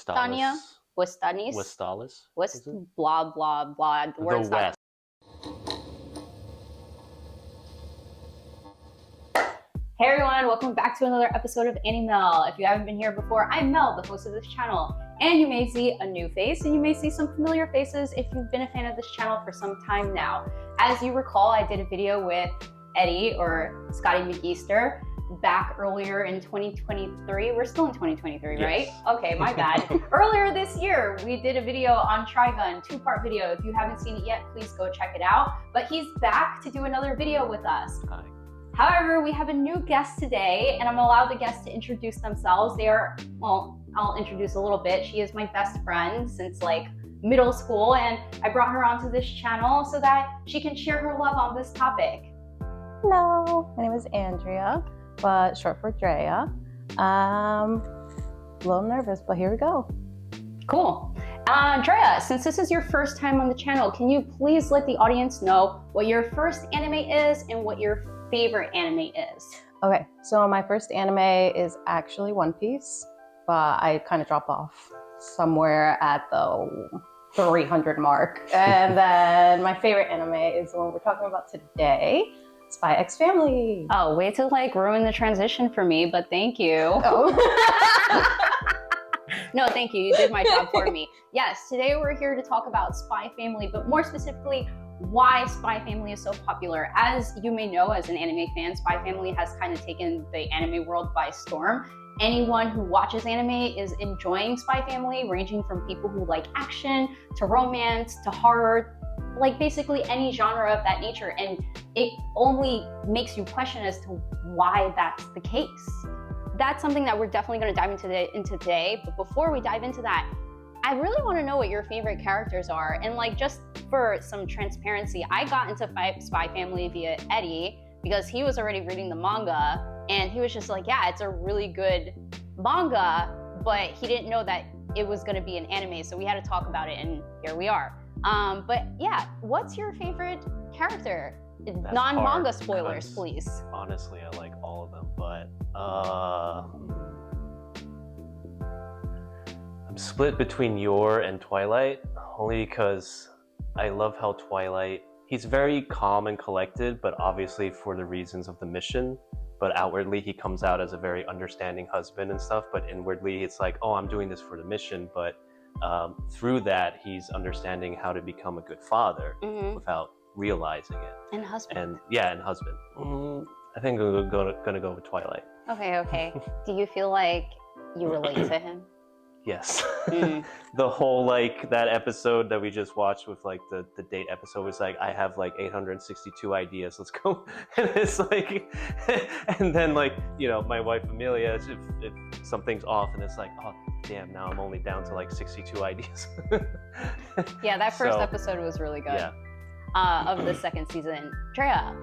Tanya, Westalis. Westalis. West, blah, blah, blah. The word's West. Hey everyone, welcome back to another episode of Mel. If you haven't been here before, I'm Mel, the host of this channel. And you may see a new face, and you may see some familiar faces if you've been a fan of this channel for some time now. As you recall, I did a video with Eddie, or Scotty McEaster, back earlier in 2023. We're still in 2023, Yes. right? Okay, my bad. Earlier this year, we did a video on Trigun, two-part video. If you haven't seen it yet, please go check it out. But he's back to do another video with us. Hi. However, we have a new guest today, and I'm allowed the guests to introduce themselves. They are, well, I'll introduce a little bit. She is my best friend since like middle school, and I brought her onto this channel so that she can share her love on this topic. Hello, my name is Andrea, but short for Drea. A little nervous, but here we go. Cool. Drea, since this is your first time on the channel, can you please let the audience know what your first anime is and what your favorite anime is? Okay, so my first anime is actually One Piece, but I kind of drop off somewhere at the 300 mark. And then my favorite anime is the one we're talking about today, Spy X Family. Oh, way to like ruin the transition for me, but thank you. Oh. No, thank you. You did my job for me. Yes, today we're here to talk about Spy Family, but more specifically, why Spy Family is so popular. As you may know, as an anime fan, Spy Family has kind of taken the anime world by storm. Anyone who watches anime is enjoying Spy Family, ranging from people who like action to romance to horror, like basically any genre of that nature. And it only makes you question as to why that's the case. That's something that we're definitely going to dive into today. But before we dive into that, I really want to know what your favorite characters are. And like, just for some transparency, I got into Spy Family via Eddie because he was already reading the manga, and he was just like, yeah, it's a really good manga, but he didn't know that it was going to be an anime. So we had to talk about it, and here we are. But yeah, what's your favorite character? That's Non-manga hard, spoilers, because please. Honestly, I like all of them, but I'm split between Yor and Twilight, only because I love how Twilight, he's very calm and collected, but obviously for the reasons of the mission, but outwardly he comes out as a very understanding husband and stuff, but inwardly it's like, oh, I'm doing this for the mission, but through that he's understanding how to become a good father without realizing it. And husband. And yeah, and husband. I think I'm gonna go with Twilight. Okay. Do you feel like you relate to him? Yes. The whole like that episode that we just watched with like the date episode was like, I have like 862 ideas, let's go. And it's like, and then like, you know, my wife Amelia, if something's off and it's like, oh damn, now I'm only down to like 62 ideas. Yeah, that first episode was really good. Yeah. Of the second season. Drea,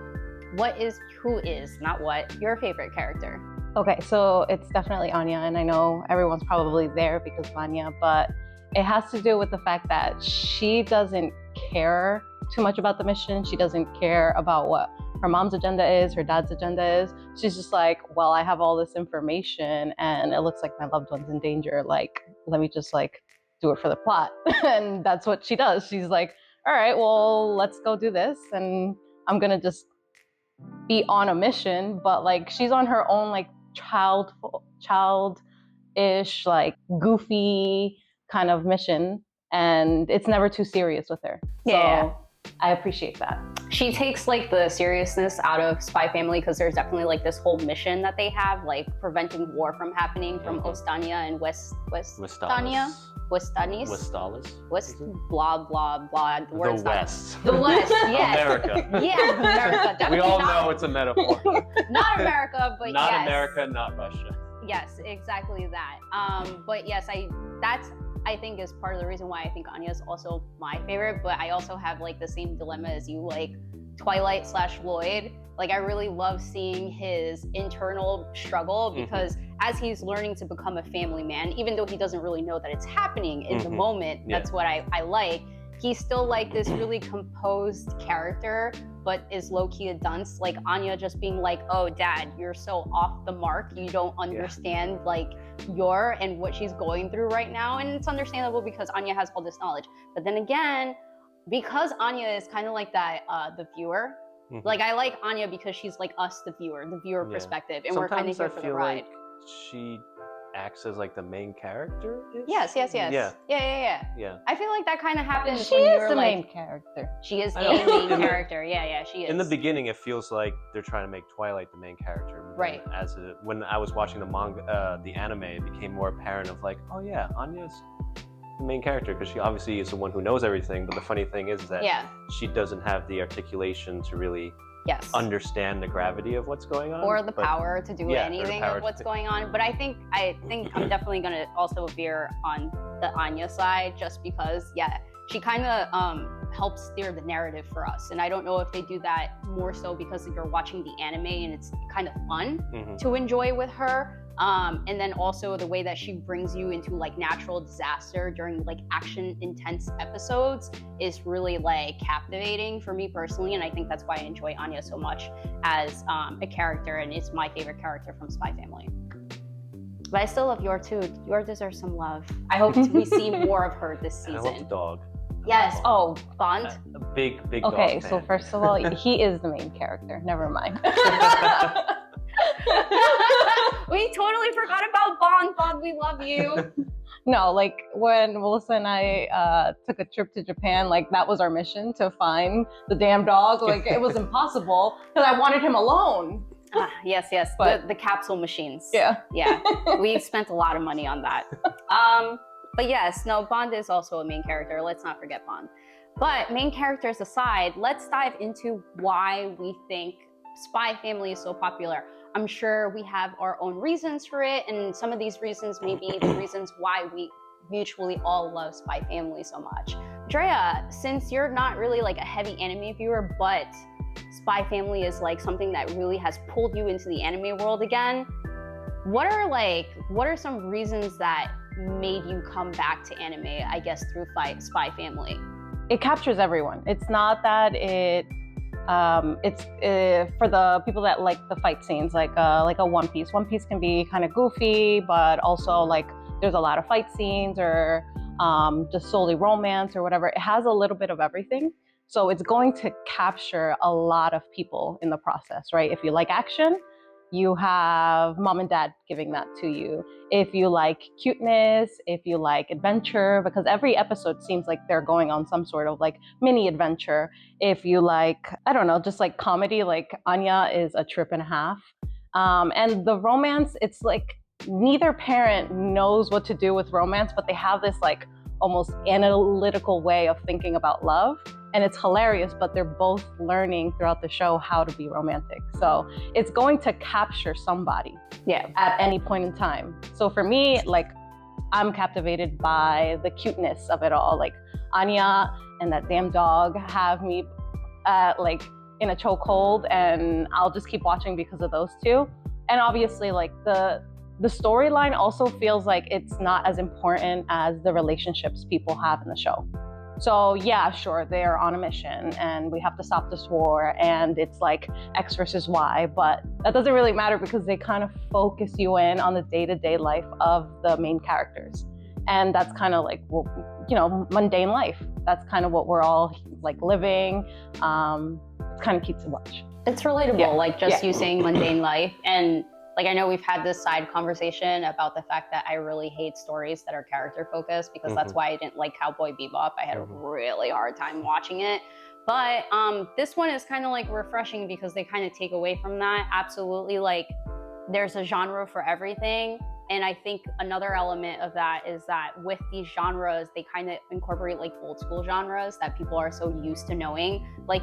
who is, not what, your favorite character? Okay, so it's definitely Anya, and I know everyone's probably there because of Anya, but it has to do with the fact that she doesn't care too much about the mission. She doesn't care about what her mom's agenda is, her dad's agenda is. She's just like, well, I have all this information and it looks like my loved one's in danger. Like, let me just like do it for the plot. And that's what she does. She's like, all right, well, let's go do this. And I'm gonna just be on a mission, but like she's on her own like childish, like goofy kind of mission, and it's never too serious with her. Yeah. So I appreciate that. She takes like the seriousness out of Spy Family because there's definitely like this whole mission that they have, like preventing war from happening from Ostania and Westania. Westalis. Westalis. Blah, blah, blah. The West. The West, yes. America. Yeah, America. Definitely We all not, know it's a metaphor. Not America, but Not yes. America, not Russia. Yes, exactly that. But yes, that's I think is part of the reason why I think Anya is also my favorite, but I also have like the same dilemma as you, like Twilight / Lloyd. Like I really love seeing his internal struggle because as he's learning to become a family man, even though he doesn't really know that it's happening in the moment, that's what I like. he's still like this really composed character, but is low-key a dunce. Like Anya just being like, oh dad, you're so off the mark, you don't understand like and what she's going through right now. And it's understandable because Anya has all this knowledge. But then again, because Anya is kind of like that, the viewer, like I like Anya because she's like us, the viewer perspective, and we're kind of here for the ride. Like she acts as like the main character. Yes. Yeah. I feel like that kind of happens. She when is you're the like, main character. She is the main character. Yeah, she is. In the beginning, it feels like they're trying to make Twilight the main character. Right. When I was watching the manga, the anime, it became more apparent of like, oh yeah, Anya's the main character because she obviously is the one who knows everything. But the funny thing is that she doesn't have the articulation to really understand the gravity of what's going on, or the power to do anything of what's going on. But I think I'm definitely gonna also veer on the Anya side, just because she kind of helps steer the narrative for us. And I don't know if they do that more so because you're watching the anime and it's kind of fun to enjoy with her. And then also the way that she brings you into like natural disaster during like action intense episodes is really like captivating for me personally. And I think that's why I enjoy Anya so much as a character, and it's my favorite character from Spy Family. But I still love Yor too. Yor deserves some love. I hope we see more of her this season. And I love the dog. Yes. Oh, Bond. A big dog Okay, fan. so first of all, he is the main character. Never mind. We totally forgot about Bond. Bond, we love you. No, like when Melissa and I took a trip to Japan, like that was our mission, to find the damn dog. Like it was impossible because I wanted him alone. Yes. But, the capsule machines. Yeah. We spent a lot of money on that. But yes, no, Bond is also a main character. Let's not forget Bond. But main characters aside, let's dive into why we think Spy Family is so popular. I'm sure we have our own reasons for it, and some of these reasons may be the reasons why we mutually all love Spy Family so much. Drea, since you're not really like a heavy anime viewer, but Spy Family is like something that really has pulled you into the anime world again, what are some reasons that made you come back to anime, I guess, through Spy Family? It captures everyone. It's not that it's for the people that like the fight scenes, like a One Piece. One Piece can be kind of goofy, but also like there's a lot of fight scenes or just solely romance or whatever. It has a little bit of everything. So it's going to capture a lot of people in the process, right? If you like action, you have mom and dad giving that to you. If you like cuteness, if you like adventure, because every episode seems like they're going on some sort of like mini adventure. If you like, I don't know, just like comedy, like Anya is a trip and a half. And the romance, it's like neither parent knows what to do with romance, but they have this like almost analytical way of thinking about love. And it's hilarious, but they're both learning throughout the show how to be romantic. So it's going to capture somebody at any point in time. So for me, like, I'm captivated by the cuteness of it all. Like Anya and that damn dog have me like in a chokehold, and I'll just keep watching because of those two. And obviously like the storyline also feels like it's not as important as the relationships people have in the show. So yeah, sure, they're on a mission and we have to stop this war and it's like X versus Y, but that doesn't really matter because they kind of focus you in on the day-to-day life of the main characters. And that's kind of like, well, you know, mundane life. That's kind of what we're all like living. It's kind of cute to watch. It's relatable, like just you saying mundane life. And like, I know we've had this side conversation about the fact that I really hate stories that are character focused, because that's why I didn't like Cowboy Bebop. I had a really hard time watching it. But this one is kind of like refreshing because they kind of take away from that. Absolutely, like there's a genre for everything. And I think another element of that is that with these genres, they kind of incorporate like old school genres that people are so used to knowing. Like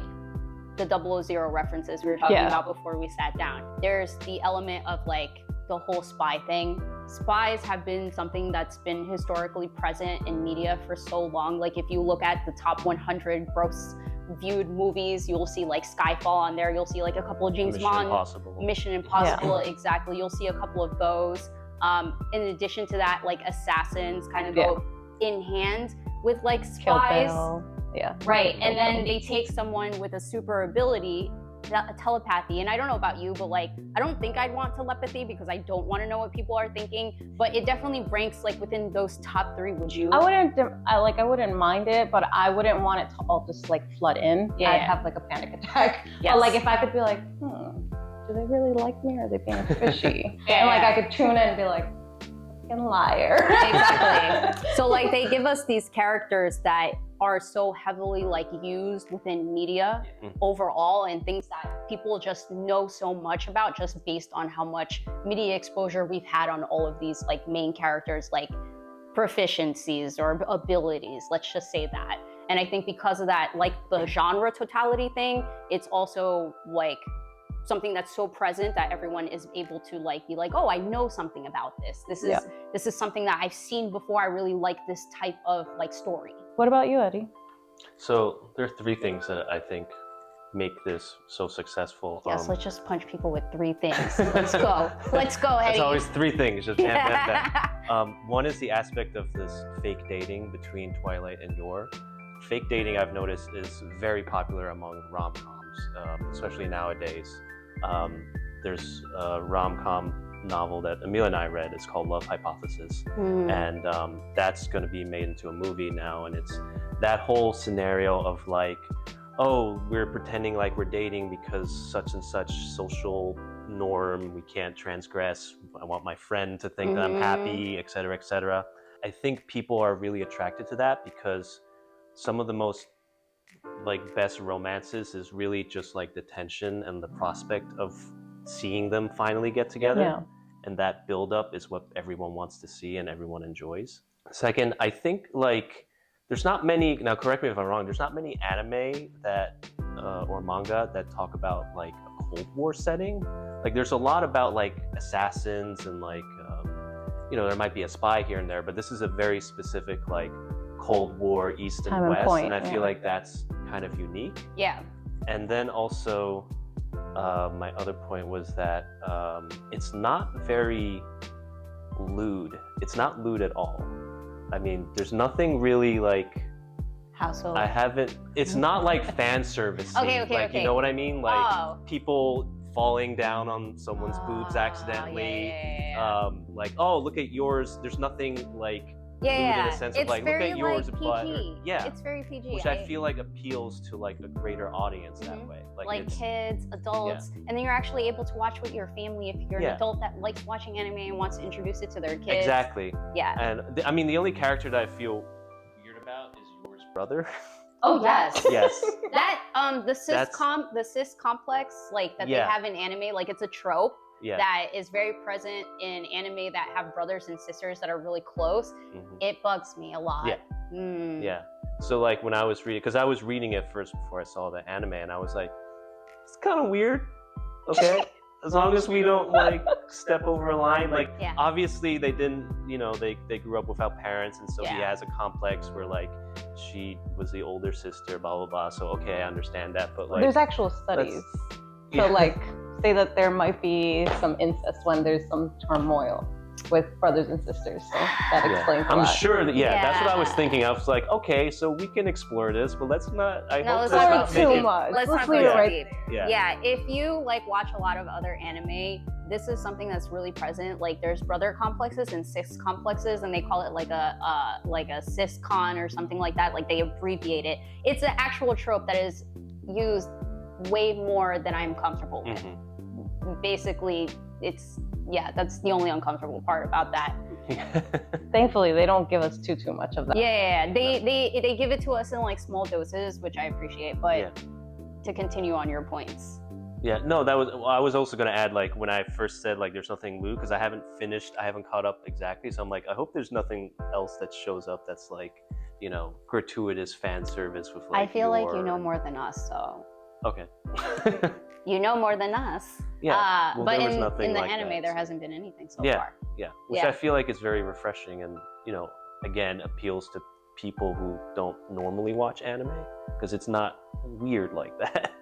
the 000 references we were talking about before we sat down. There's the element of like the whole spy thing. Spies have been something that's been historically present in media for so long. Like if you look at the top 100 gross viewed movies, you'll see like Skyfall on there. You'll see like a couple of James Bond. Mission Impossible, exactly. You'll see a couple of those. In addition to that, like assassins kind of go in hand with like spies. Yeah. Right. And then they take someone with a super ability, telepathy. And I don't know about you, but like, I don't think I'd want telepathy because I don't want to know what people are thinking. But it definitely ranks like within those top 3. Would you? I wouldn't mind it, but I wouldn't want it to all just like flood in. Yeah. I'd have like a panic attack. Yes. But like if I could be like, do they really like me or are they being fishy? Yeah. And like I could tune in and be like, fucking liar. Exactly. So like they give us these characters that are so heavily like used within media overall, and things that people just know so much about just based on how much media exposure we've had on all of these like main characters, like proficiencies or abilities, let's just say that. And I think because of that, like the genre totality thing, it's also like something that's so present that everyone is able to like be like, oh, I know something about this. This is something that I've seen before. I really like this type of like story. What about you, Eddie? So there are 3 things that I think make this so successful. Yes, let's just punch people with 3 things. Let's go. Let's go, Eddie. It's always 3 things. Just bam, bam, bam. One is the aspect of this fake dating between Twilight and Yor. Fake dating, I've noticed, is very popular among rom-coms, especially nowadays. There's a rom-com novel that Emil and I read. It's called Love Hypothesis, and that's going to be made into a movie now. And it's that whole scenario of like, oh, we're pretending like we're dating because such and such social norm we can't transgress. I want my friend to think that I'm happy, etc., etc. I think people are really attracted to that because some of the most like best romances is really just like the tension and the prospect of seeing them finally get together. Yeah. And that build-up is what everyone wants to see and everyone enjoys. Second, I think like there's not many, now correct me if I'm wrong, there's not many anime that or manga that talk about like a Cold War setting. Like there's a lot about like assassins and like, you know, there might be a spy here and there, but this is a very specific like Cold War, East and West, and I feel like that's kind of unique. Yeah. And then also, my other point was that it's not very lewd. It's not lewd at all. I mean, there's nothing really like... Household. It's not like fan service. Okay. You know what I mean? Like people falling down on someone's boobs accidentally. Yeah. Like, oh, look at yours. There's nothing like... in a sense of like, look at yours, like but yeah, it's very PG, which I feel like appeals to like a greater audience that way, like kids, adults, and then you're actually able to watch with your family if you're an adult that likes watching anime and wants to introduce it to their kids. Exactly. Yeah. And I mean, the only character that I feel weird about is Yor's brother. Oh yes. Yes. That the cis complex like that they have in anime, like it's a trope. Yeah. That is very present in anime that have brothers and sisters that are really close. It bugs me a lot. Yeah. Yeah. So like when I was reading, because I was reading it first before I saw the anime, and I was like, it's kind of weird. Okay. As long as we don't like step over a line. Like obviously they didn't, you know, they grew up without parents, and so he has a complex where like she was the older sister, blah blah blah. So okay, I understand that, but like there's actual studies. So like say that there might be some incest when there's some turmoil with brothers and sisters. So that explains a lot. I'm sure that, that's what I was thinking. I was like, okay, so we can explore this, but let's not, let's not go too much. Let's not leave go it deep. Yeah. If you like watch a lot of other anime, this is something that's really present. Like there's brother complexes and cis complexes, and they call it like a cis con or something like that. Like they abbreviate it. It's an actual trope that is used way more than I'm comfortable with. Basically, that's the only uncomfortable part about that. Thankfully, they don't give us too much of that. They give it to us in like small doses, which I appreciate. But to continue on your points. Yeah, no, I was also going to add, like, when I first said, like, there's nothing lewd, because I haven't caught up exactly, so I'm like, I hope there's nothing else that shows up that's, like, you know, gratuitous fan service with, like, I feel like you know more than us, so... Okay. You know more than us. Yeah, but in the like anime, there hasn't been anything so far. Yeah, which I feel like is very refreshing and, you know, again, appeals to people who don't normally watch anime, because it's not weird like that.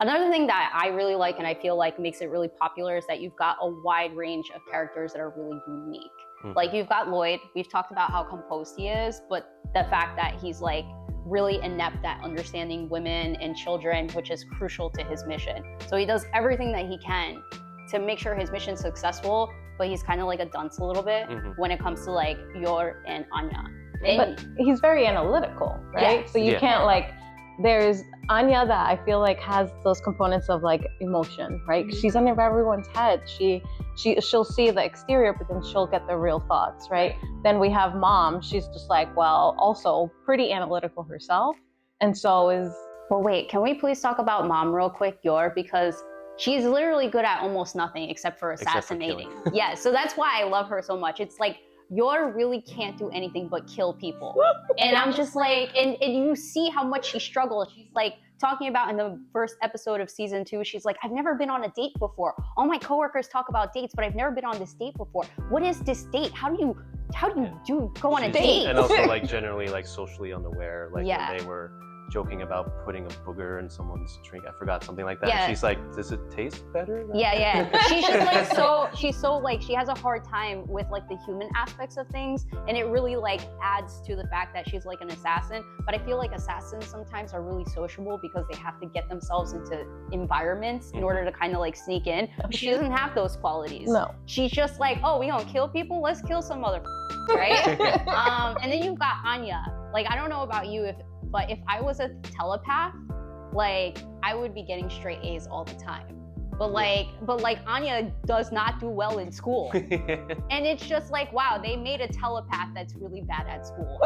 Another thing that I really like and I feel like makes it really popular is that you've got a wide range of characters that are really unique. Like you've got Lloyd, we've talked about how composed he is, but the fact that he's like really inept at understanding women and children, which is crucial to his mission. So he does everything that he can to make sure his mission's successful, but he's kind of like a dunce a little bit when it comes to like Yor and Anya. But he's very analytical, right? Yes. So you can't like, there's Anya that I feel like has those components of like emotion, right? She's under everyone's head. She'll see the exterior, but then she'll get the real thoughts, right? Then we have Mom. She's just like, well, also pretty analytical herself. And so is... Well, wait, can we please talk about Mom real quick, Yor? Because she's literally good at almost nothing except for assassinating. Yeah, so that's why I love her so much. It's like, Yor really can't do anything but kill people. And I'm just like, and you see how much she struggles. She's like talking about in the first episode of season 2, she's like, I've never been on a date before. All my coworkers talk about dates, but I've never been on this date before. What is this date? How do you go on a date? And also like generally like socially unaware, like Yeah. when they were joking about putting a booger in someone's drink. I forgot something like that. Yeah. She's like, does it taste better? Yeah. She's just like she's so like, she has a hard time with like the human aspects of things, and it really like adds to the fact that she's like an assassin. But I feel like assassins sometimes are really sociable because they have to get themselves into environments in order to kind of like sneak in. But she doesn't have those qualities. No. She's just like, oh, we don't kill people, let's kill some other right? And then you've got Anya. Like, I don't know about you, but if I was a telepath, like I would be getting straight A's all the time. But like Anya does not do well in school. And it's just like, wow, they made a telepath that's really bad at school.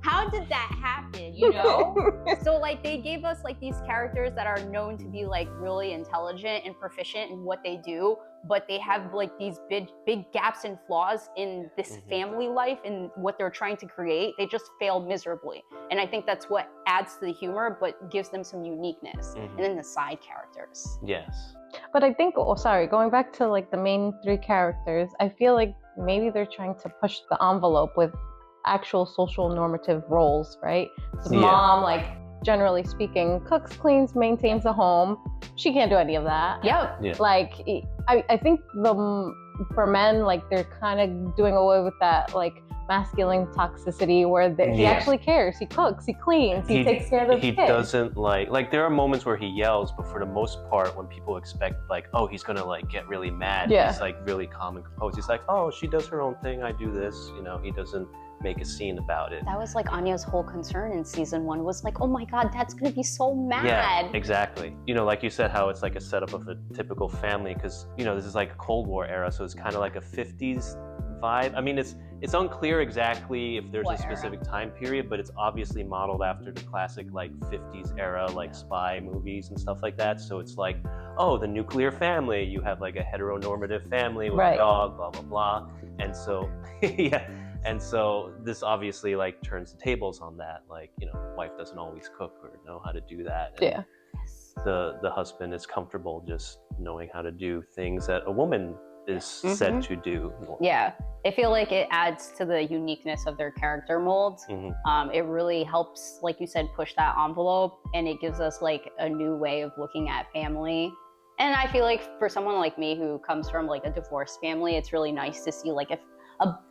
How did that happen, you know? So like they gave us like these characters that are known to be like really intelligent and proficient in what they do, but they have like these big gaps and flaws in this family life and what they're trying to create. They just fail miserably. And I think that's what adds to the humor, but gives them some uniqueness. And then the side characters. Yes. But I think, going back to like the main 3 characters, I feel like maybe they're trying to push the envelope with actual social normative roles, right? So Mom, like generally speaking, cooks, cleans, maintains a home. She can't do any of that. Yep. Yeah. Like, I think for men, like they're kind of doing away with that like masculine toxicity where he actually cares. He cooks, he cleans, he takes care of the kids. He doesn't like there are moments where he yells, but for the most part, when people expect like, oh, he's gonna like get really mad, he's like really calm and composed. He's like, oh, she does her own thing, I do this. You know, he doesn't make a scene about it. That was like Anya's whole concern in season 1 was like, oh my God, Dad's gonna be so mad. Yeah, exactly. You know, like you said, how it's like a setup of a typical family, because you know this is like a Cold War era, so it's kind of like a 50s vibe. I mean, it's unclear exactly if there's a specific time period, but it's obviously modeled after the classic like 50s era like spy movies and stuff like that. So it's like, oh, the nuclear family, you have like a heteronormative family with a dog, blah blah blah. And so and so this obviously like turns the tables on that. Like, you know, wife doesn't always cook or know how to do that. And the husband is comfortable just knowing how to do things that a woman is said to do. Yeah, I feel like it adds to the uniqueness of their character mold. It really helps, like you said, push that envelope, and it gives us like a new way of looking at family. And I feel like for someone like me who comes from like a divorced family, it's really nice to see like if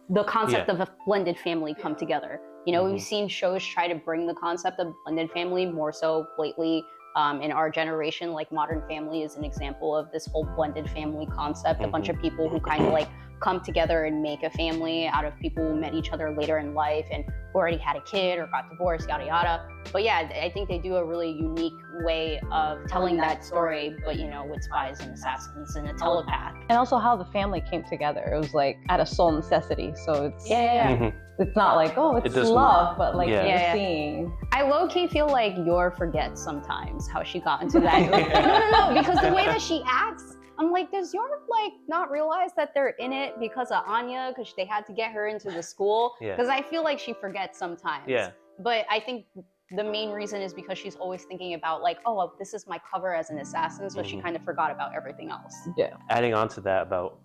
the concept of a blended family come together. You know, we've seen shows try to bring the concept of blended family more so lately. In our generation, like Modern Family is an example of this whole blended family concept. A bunch of people who kind of like come together and make a family out of people who met each other later in life and who already had a kid or got divorced, yada yada. But yeah, I think they do a really unique way of telling that story, but you know, with spies and assassins and a telepath. And also how the family came together. It was like out of sole necessity. So it's it's not like, oh, it's love, but like you're seeing. I low-key feel like Yor forgets sometimes how she got into that. No, because the way that she acts, I'm like, does Yor like not realize that they're in it because of Anya, because they had to get her into the school? Because I feel like she forgets sometimes. But I think the main reason is because she's always thinking about like, oh, well, this is my cover as an assassin, so she kind of forgot about everything else. Adding on to that about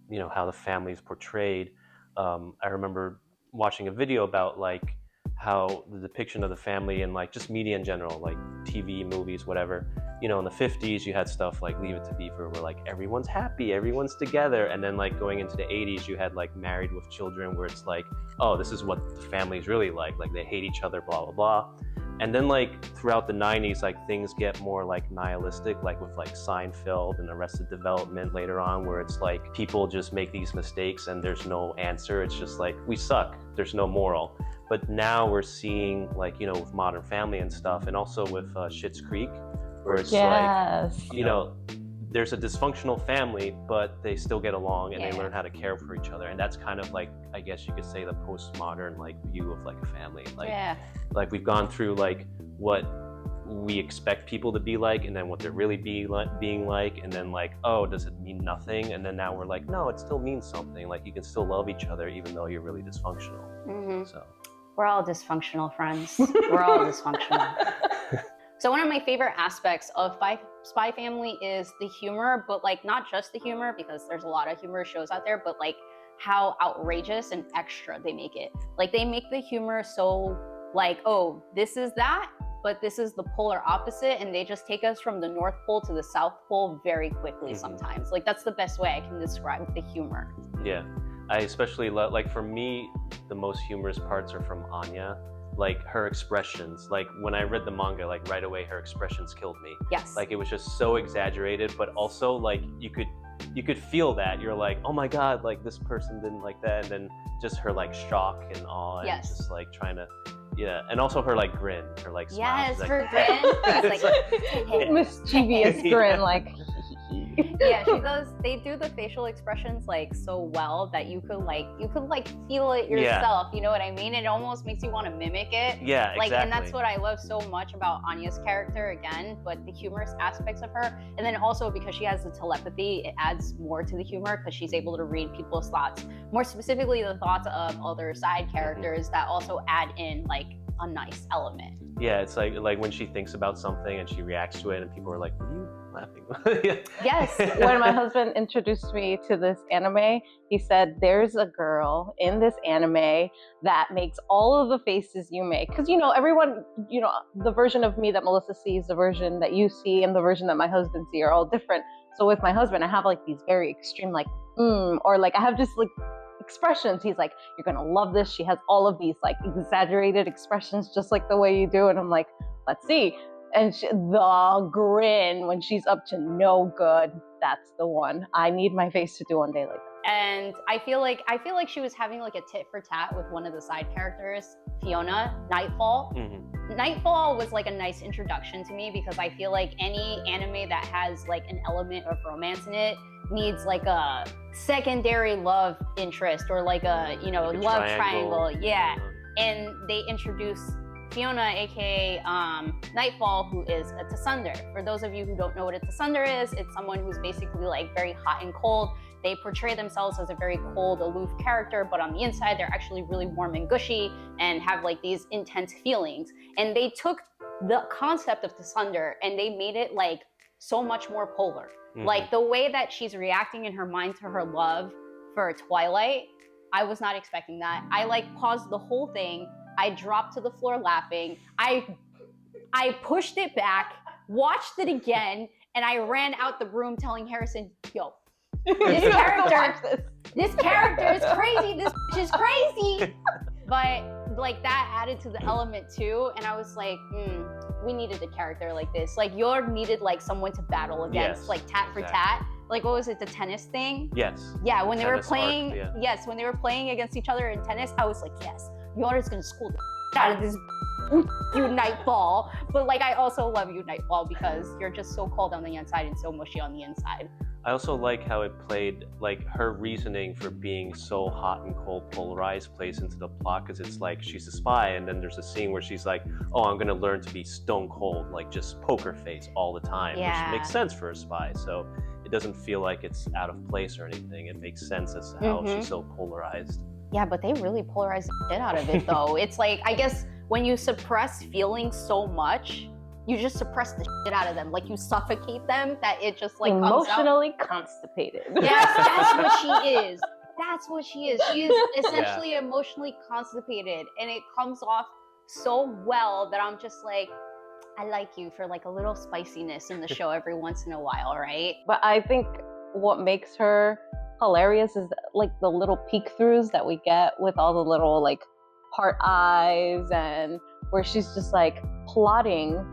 you know, how the family is portrayed, I remember watching a video about like how the depiction of the family and like just media in general, like TV, movies, whatever. You know, in the 50s, you had stuff like Leave It to Beaver, where like everyone's happy, everyone's together. And then like going into the 80s, you had like Married with Children, where it's like, oh, this is what the family is really like they hate each other, blah, blah, blah. And then like throughout the 90s, like things get more like nihilistic, like with like Seinfeld and Arrested Development later on, where it's like people just make these mistakes and there's no answer. It's just like, we suck, there's no moral. But now we're seeing like, you know, with Modern Family and stuff, and also with Schitt's Creek, where it's like, you know, there's a dysfunctional family, but they still get along and they learn how to care for each other. And that's kind of like, I guess you could say, the postmodern like view of like a family. Like, like we've gone through like what we expect people to be like, and then what they're really being like, and then like, oh, does it mean nothing? And then now we're like, no, it still means something. Like you can still love each other even though you're really dysfunctional. So we're all dysfunctional, friends. We're all dysfunctional. So one of my favorite aspects of Spy Family is the humor, but like not just the humor, because there's a lot of humorous shows out there, but like how outrageous and extra they make it. Like they make the humor so like, oh, this is that, but this is the polar opposite, and they just take us from the North Pole to the South Pole very quickly sometimes. Like that's the best way I can describe the humor. Yeah, I especially love, like for me, the most humorous parts are from Anya. Like her expressions, like when I read the manga, like right away her expressions killed me. Yes. Like it was just so exaggerated, but also like you could feel that. You're like, oh my god, like this person didn't like that, and then just her like shock and awe, and just like trying to, and also her like grin, her like smile. Yes, like, her grin. It's like mischievous grin, like. Yeah, she does. They do the facial expressions like so well that you could like feel it yourself. You know what I mean? It almost makes you want to mimic it. Yeah, like, exactly. And that's what I love so much about Anya's character again, but the humorous aspects of her, and then also because she has the telepathy, it adds more to the humor because she's able to read people's thoughts, more specifically the thoughts of other side characters that also add in like a nice element. Yeah, it's like when she thinks about something and she reacts to it, and people are like, "What are you laughing?" Yes. When my husband introduced me to this anime, he said, "There's a girl in this anime that makes all of the faces you make." Because, you know, everyone, you know, the version of me that Melissa sees, the version that you see, and the version that my husband sees are all different. So with my husband, I have like these very extreme, like, or like I have just like expressions. He's like, "You're gonna love this." She has all of these like exaggerated expressions, just like the way you do. And I'm like, let's see. And the grin when she's up to no good, that's the one I need my face to do one day like that. And I feel like she was having like a tit for tat with one of the side characters, Fiona, Nightfall. Nightfall was like a nice introduction to me because I feel like any anime that has like an element of romance in it needs like a secondary love interest or like a, you know, like love triangle. Yeah. And they introduced Fiona, aka Nightfall, who is a Tsundere. For those of you who don't know what a Tsundere is, it's someone who's basically like very hot and cold. They portray themselves as a very cold, aloof character, but on the inside, they're actually really warm and gushy and have like these intense feelings. And they took the concept of Tsundere and they made it like so much more polar. Like the way that she's reacting in her mind to her love for Twilight, I was not expecting that. I like paused the whole thing. I dropped to the floor laughing. I pushed it back, watched it again, and I ran out the room telling Harrison, yo, this character is crazy. This bitch is crazy. But like that added to the element too. And I was like, we needed a character like this. Like Yor needed like someone to battle against, like tat for tat. Like what was it, the tennis thing? Yes. Yeah, when they were playing, arc, when they were playing against each other in tennis, I was like, yes, Yor is gonna school the out of this you Nightfall. But like I also love you Nightfall because you're just so cold on the inside and so mushy on the inside. I also like how it played, like her reasoning for being so hot and cold polarized plays into the plot, because it's like she's a spy and then there's a scene where she's like, oh, I'm gonna learn to be stone cold, like just poker face all the time, which makes sense for a spy. So it doesn't feel like it's out of place or anything. It makes sense as to how she's so polarized. Yeah, but they really polarize the shit out of it though. It's like, I guess when you suppress feelings so much, you just suppress the shit out of them. Like you suffocate them, that it just like emotionally constipated. Yes, that's what she is. That's what she is. She is essentially emotionally constipated, and it comes off so well that I'm just like, I like you for like a little spiciness in the show every once in a while, right? But I think what makes her hilarious is like the little peek throughs that we get with all the little like heart eyes, and where she's just like plotting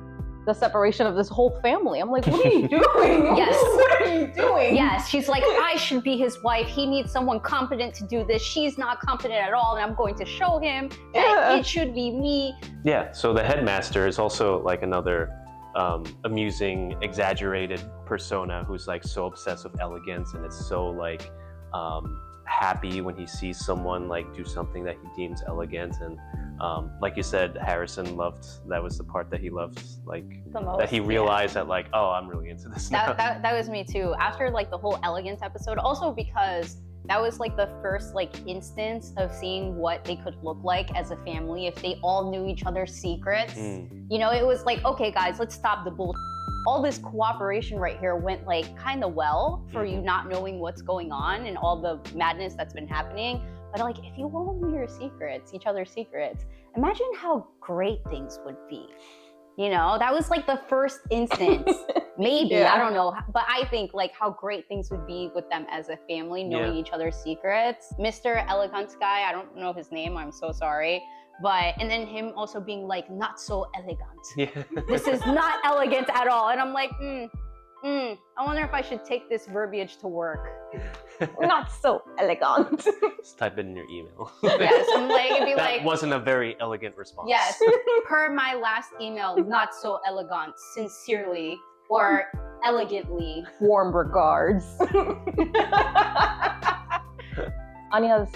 the separation of this whole family. I'm like, what are you doing? Yes. What are you doing? Yes, she's like, I should be his wife. He needs someone competent to do this. She's not competent at all, and I'm going to show him that it should be me. Yeah, so the headmaster is also like another amusing, exaggerated persona who's like so obsessed with elegance, and it's so like happy when he sees someone like do something that he deems elegant. And like you said, Harrison that was the part that he loved, like The most, that he realized that like, oh, I'm really into this now. That was me too. After like the whole elegance episode, also because that was like the first like instance of seeing what they could look like as a family if they all knew each other's secrets. You know, it was like, okay guys, let's stop the bullshit. All this cooperation right here went like kind of well for you not knowing what's going on and all the madness that's been happening. But like, if you all knew your secrets, each other's secrets, imagine how great things would be. You know, that was like the first instance. Maybe, Yeah. I don't know. But I think like how great things would be with them as a family, knowing each other's secrets. Mr. Elegant guy, I don't know his name, I'm so sorry. But, and then him also being like, not so elegant. Yeah. This is not elegant at all. And I'm like, I wonder if I should take this verbiage to work. Not so elegant. Just type it in your email. Yes, I'm like, it'd be That like, wasn't a very elegant response. yes, per my last email, not so elegant, sincerely, or elegantly. Warm regards. Anya's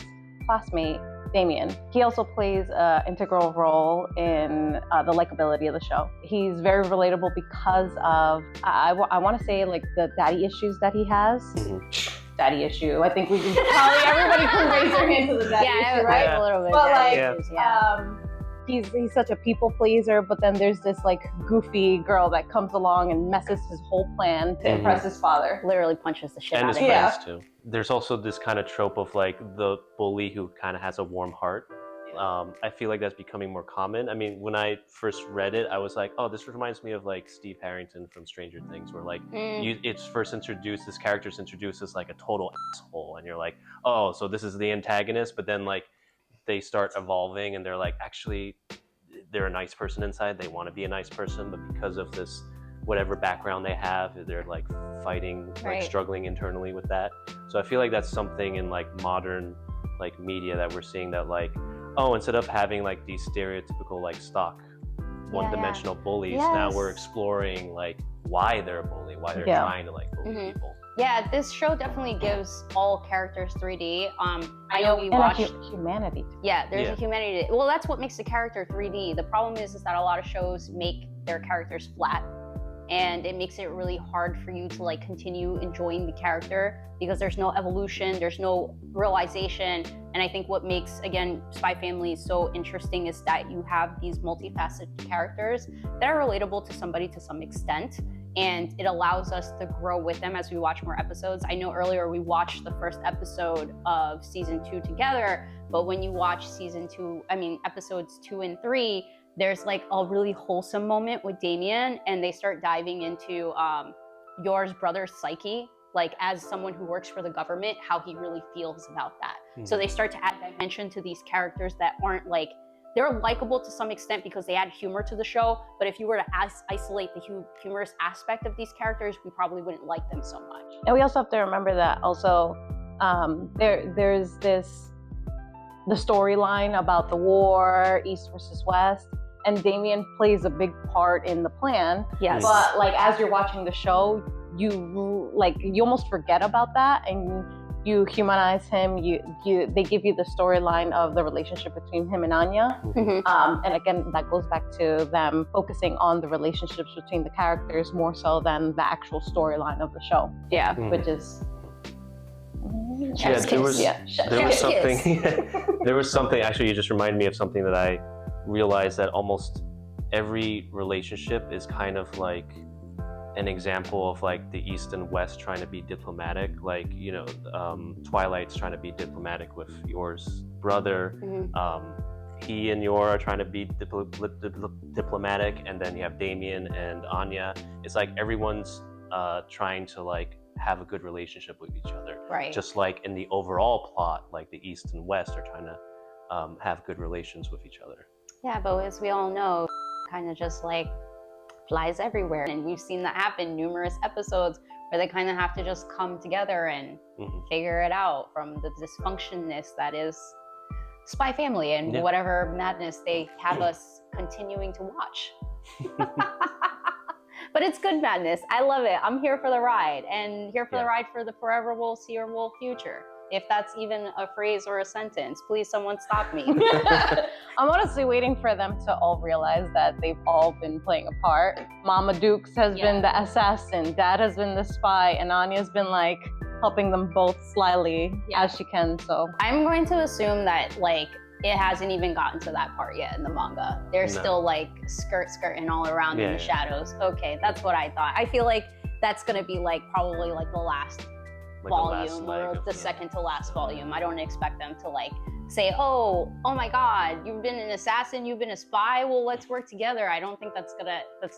classmate, Damien, he also plays an integral role in the likability of the show. He's very relatable because of, I want to say, like the daddy issues that he has. Daddy issue. I think we can probably, everybody can raise their hand to the daddy issue, right? A little bit. But like, yeah. he's such a people pleaser, but then there's this like goofy girl that comes along and messes his whole plan to impress his father. Literally punches the shit And out his of him. friends too. There's also this kind of trope of like the bully who kind of has a warm heart. I feel like that's becoming more common. I mean, when I first read it, I was like, oh, this reminds me of like Steve Harrington from Stranger Things, where like it's first introduced, this character's introduced as like a total asshole, and you're like, oh, so this is the antagonist, but then like they start evolving and they're like, actually, they're a nice person inside, they want to be a nice person, but because of this whatever background they have, they're like fighting, like struggling internally with that. So I feel like that's something in like modern like media that we're seeing, that like, oh, instead of having like these stereotypical like stock one-dimensional bullies, now we're exploring like why they're a bully, why they're trying to like bully people. Yeah, this show definitely gives all characters 3D. I know we watched humanity. Yeah, there's a humanity. Well, that's what makes the character 3D. The problem is that a lot of shows make their characters flat, and it makes it really hard for you to like continue enjoying the character because there's no evolution, there's no realization. And I think what makes, again, Spy Family so interesting is that you have these multifaceted characters that are relatable to somebody to some extent, and it allows us to grow with them as we watch more episodes. I know earlier we watched the first episode of season 2 together, but when you watch episodes 2 and 3, there's like a really wholesome moment with Damien, and they start diving into Yor's brother's psyche, like as someone who works for the government, how he really feels about that. So they start to add dimension to these characters that aren't like, they're likable to some extent because they add humor to the show, but if you were to isolate the humorous aspect of these characters, we probably wouldn't like them so much. And we also have to remember that also there's the storyline about the war, East versus West, and Damien plays a big part in the plan. Yes. But like as you're watching the show, you almost forget about that, and you humanize him. They give you the storyline of the relationship between him and Anya. And again, that goes back to them focusing on the relationships between the characters more so than the actual storyline of the show. Yeah. Which is There was something, actually, you just reminded me of something that I realized, that almost every relationship is kind of like an example of like the East and West trying to be diplomatic. Like, you know, Twilight's trying to be diplomatic with Yor's brother. He and Yor are trying to be diplomatic, and then you have Damien and Anya. It's like everyone's trying to like have a good relationship with each other. Right. Just like in the overall plot, like the East and West are trying to have good relations with each other. Yeah, but as we all know, kind of just like flies everywhere. And we've seen that happen numerous episodes where they kind of have to just come together and figure it out from the dysfunctionness that is Spy Family and whatever madness they have us continuing to watch. But it's good madness. I love it. I'm here for the ride, and here for the ride for the forever we'll see or we'll future. If that's even a phrase or a sentence, please someone stop me. I'm honestly waiting for them to all realize that they've all been playing a part. Mama Dukes has been the assassin, Dad has been the spy, and Anya's been like helping them both slyly as she can. So I'm going to assume that like it hasn't even gotten to that part yet in the manga. They're still like skirting all around in the shadows. Okay, that's what I thought. I feel like that's gonna be like probably like the last volume or the second to last volume. I don't expect them to like say, oh my God, you've been an assassin, you've been a spy, well, let's work together. I don't think that's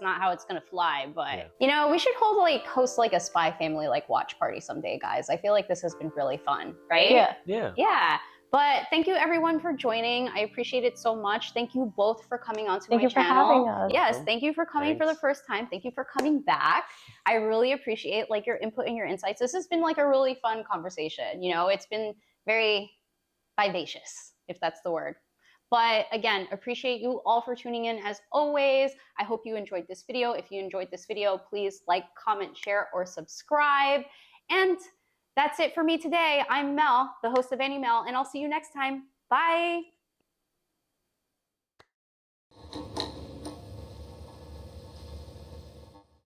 not how it's gonna fly. But you know, we should host like a Spy Family like watch party someday, guys. I feel like this has been really fun, right? Yeah. But thank you everyone for joining. I appreciate it so much. Thank you both for coming onto my channel. Thank you for having us. Yes, thank you for coming for the first time. Thank you for coming back. I really appreciate like your input and your insights. This has been like a really fun conversation. You know, it's been very vivacious, if that's the word. But again, appreciate you all for tuning in as always. I hope you enjoyed this video. If you enjoyed this video, please like, comment, share, or subscribe. And that's it for me today. I'm Mel, the host of Annie Mel, and I'll see you next time. Bye.